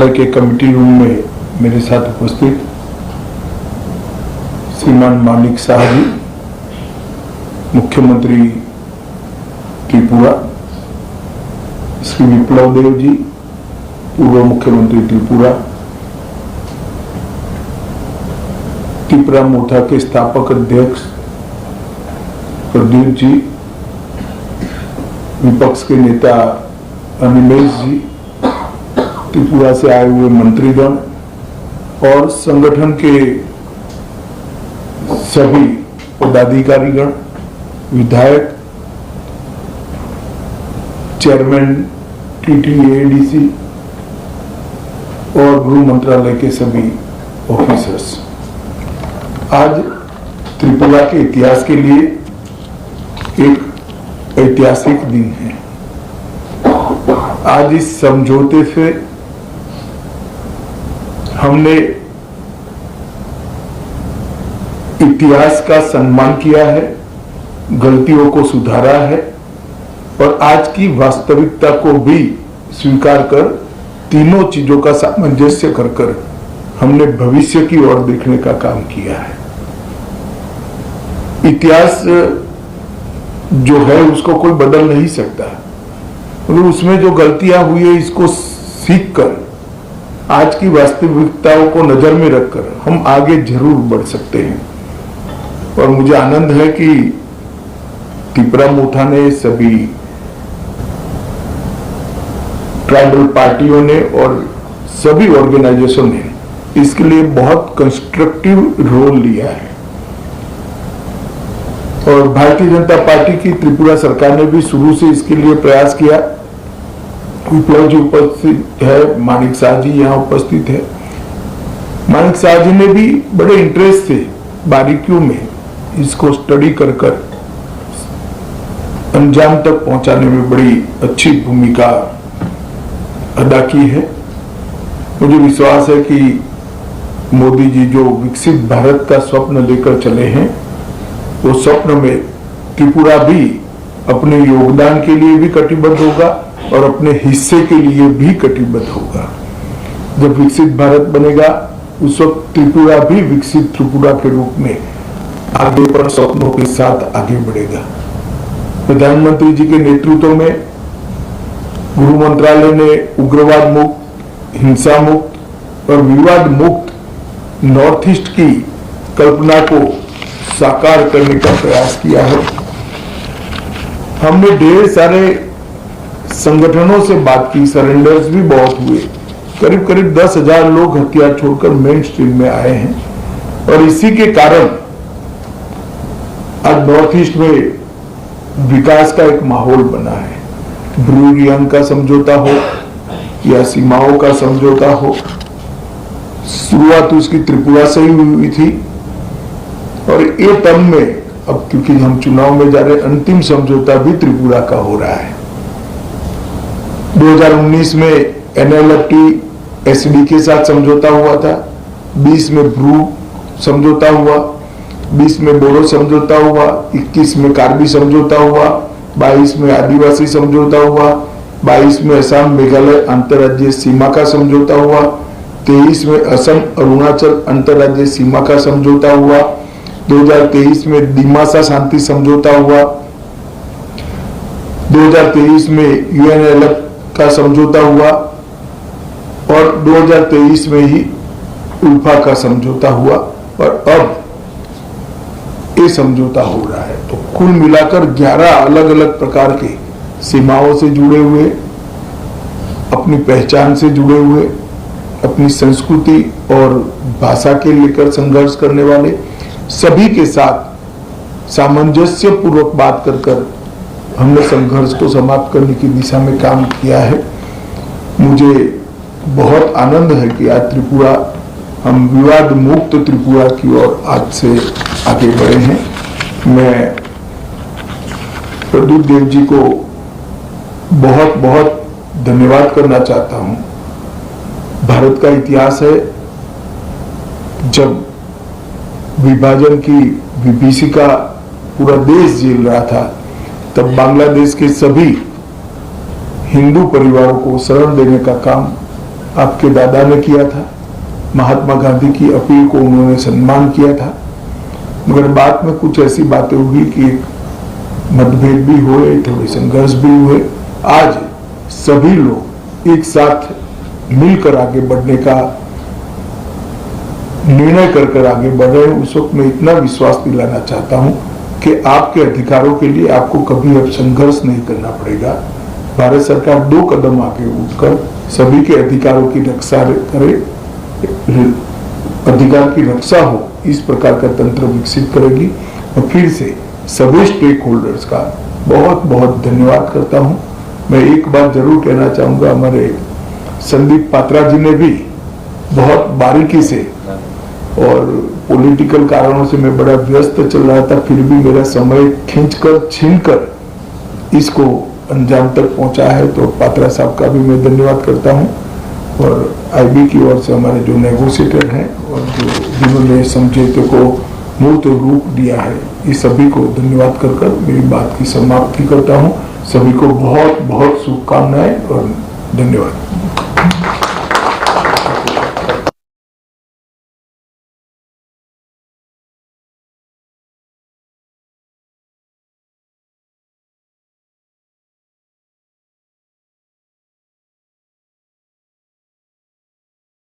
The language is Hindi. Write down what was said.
के कमेटी रूम में मेरे साथ उपस्थित श्रीमान मानिक शाह जी, मुख्यमंत्री त्रिपुरा, श्री विप्लव देव जी, पूर्व मुख्यमंत्री त्रिपुरा, त्रिपुरा मोर्चा के स्थापक अध्यक्ष प्रदीप जी, विपक्ष के नेता अनिमेश जी, त्रिपुरा से आए हुए मंत्रीगण और संगठन के सभी पदाधिकारीगण, विधायक, चेयरमैन TTADC और गृह मंत्रालय के सभी ऑफिसर्स। आज त्रिपुरा के इतिहास के लिए एक ऐतिहासिक दिन है। आज इस समझौते से हमने इतिहास का सम्मान किया है, गलतियों को सुधारा है और आज की वास्तविकता को भी स्वीकार कर तीनों चीजों का सामंजस्य कर हमने भविष्य की ओर देखने का काम किया है। इतिहास जो है उसको कोई बदल नहीं सकता, मगर उसमें जो गलतियां हुई है इसको सीख कर आज की वास्तविकताओं को नजर में रखकर हम आगे जरूर बढ़ सकते हैं। और मुझे आनंद है कि त्रिपुरा मोर्चा ने, सभी ट्राइबल पार्टियों ने और सभी ऑर्गेनाइजेशन ने इसके लिए बहुत कंस्ट्रक्टिव रोल लिया है। और भारतीय जनता पार्टी की त्रिपुरा सरकार ने भी शुरू से इसके लिए प्रयास किया। विप्लव जी उपस्थित है, मानिक शाह जी यहाँ उपस्थित है। मानिक शाह जी ने भी बड़े इंटरेस्ट से बारीकियों में इसको स्टडी कर अंजाम तक पहुंचाने में बड़ी अच्छी भूमिका अदा की है। मुझे विश्वास है कि मोदी जी जो विकसित भारत का स्वप्न लेकर चले हैं, वो स्वप्न में त्रिपुरा भी अपने योगदान के लिए भी कटिबद्ध होगा और अपने हिस्से के लिए भी कटिबद्ध होगा। जब विकसित भारत बनेगा उस वक्त त्रिपुरा भी विकसित त्रिपुरा के रूप में आगे पर स्वप्नों के साथ आगे बढ़ेगा। प्रधानमंत्री जी के नेतृत्व में गृह मंत्रालय ने उग्रवाद मुक्त, हिंसा मुक्त और विवाद मुक्त नॉर्थ ईस्ट की कल्पना को साकार करने का प्रयास किया है। हमने ढेर सारे संगठनों से बात की, सरेंडर्स भी बहुत हुए। करीब करीब 10,000 लोग हथियार छोड़कर मेन स्ट्रीम में आए हैं और इसी के कारण आज नॉर्थ ईस्ट में विकास का एक माहौल बना है। ब्रू रियांग का समझौता हो या सीमाओं का समझौता हो, शुरुआत उसकी त्रिपुरा से ही हुई थी और ये टर्म में अब क्योंकि हम चुनाव में जा रहे, अंतिम समझौता भी त्रिपुरा का हो रहा है। 2019 में NLFT SD के साथ समझौता हुआ था, 20 में ब्रू समझौता हुआ, 20 में बोडो समझौता हुआ, 21 में कार्बी समझौता हुआ, 22 में आदिवासी समझौता हुआ, 22 में असम मेघालय अंतर्राज्यीय सीमा का समझौता हुआ, 23 में असम अरुणाचल अंतर्राज्यीय सीमा का समझौता हुआ, 2023 में दिमासा शांति समझौता हुआ, 2023 में UNLF का समझौता हुआ और 2023 में ही उल्फा का समझौता हुआ और अब ये समझौता हो रहा है। तो कुल मिलाकर 11 अलग अलग प्रकार के सीमाओं से जुड़े हुए, अपनी पहचान से जुड़े हुए, अपनी संस्कृति और भाषा के लेकर संघर्ष करने वाले सभी के साथ सामंजस्य पूर्वक बात कर हमने संघर्ष को समाप्त करने की दिशा में काम किया है। मुझे बहुत आनंद है कि आज त्रिपुरा, हम विवाद मुक्त त्रिपुरा की ओर आज से आगे बढ़े हैं। मैं प्रदीप देव जी को बहुत बहुत धन्यवाद करना चाहता हूं। भारत का इतिहास है, जब विभाजन की विभीषिका पूरा देश झेल रहा था, तब बांग्लादेश के सभी हिंदू परिवारों को शरण देने का काम आपके दादा ने किया था। महात्मा गांधी की अपील को उन्होंने सम्मान किया था, मगर बाद में कुछ ऐसी बातें हुई कि मतभेद भी हुए, थोड़े संघर्ष भी हुए। आज सभी लोग एक साथ मिलकर आगे बढ़ने का निर्णय कर आगे बढ़ रहे हैं। उस वक्त मैं इतना विश्वास दिलाना चाहता हूं कि आपके अधिकारों के लिए आपको कभी अब संघर्ष नहीं करना पड़ेगा। भारत सरकार 2 कदम आगे उठकर सभी के अधिकारों की रक्षा करे, अधिकार की रक्षा हो, इस प्रकार का तंत्र विकसित करेगी। और फिर से सभी स्टेक होल्डर्स का बहुत बहुत धन्यवाद करता हूं। मैं एक बात जरूर कहना चाहूंगा, हमारे संदीप पात्रा जी ने भी बहुत बारीकी से, और पॉलिटिकल कारणों से मैं बड़ा व्यस्त चल रहा था, फिर भी मेरा समय खींचकर छीनकर इसको अंजाम तक पहुंचा है, तो पात्रा साहब का भी मैं धन्यवाद करता हूं। और आईबी की ओर से हमारे जो नेगोशिएटर हैं और जिन्होंने समझौते को मूर्त रूप दिया है, इस सभी को धन्यवाद कर मेरी बात की समाप्ति करता हूं। सभी को बहुत बहुत शुभकामनाएं और धन्यवाद।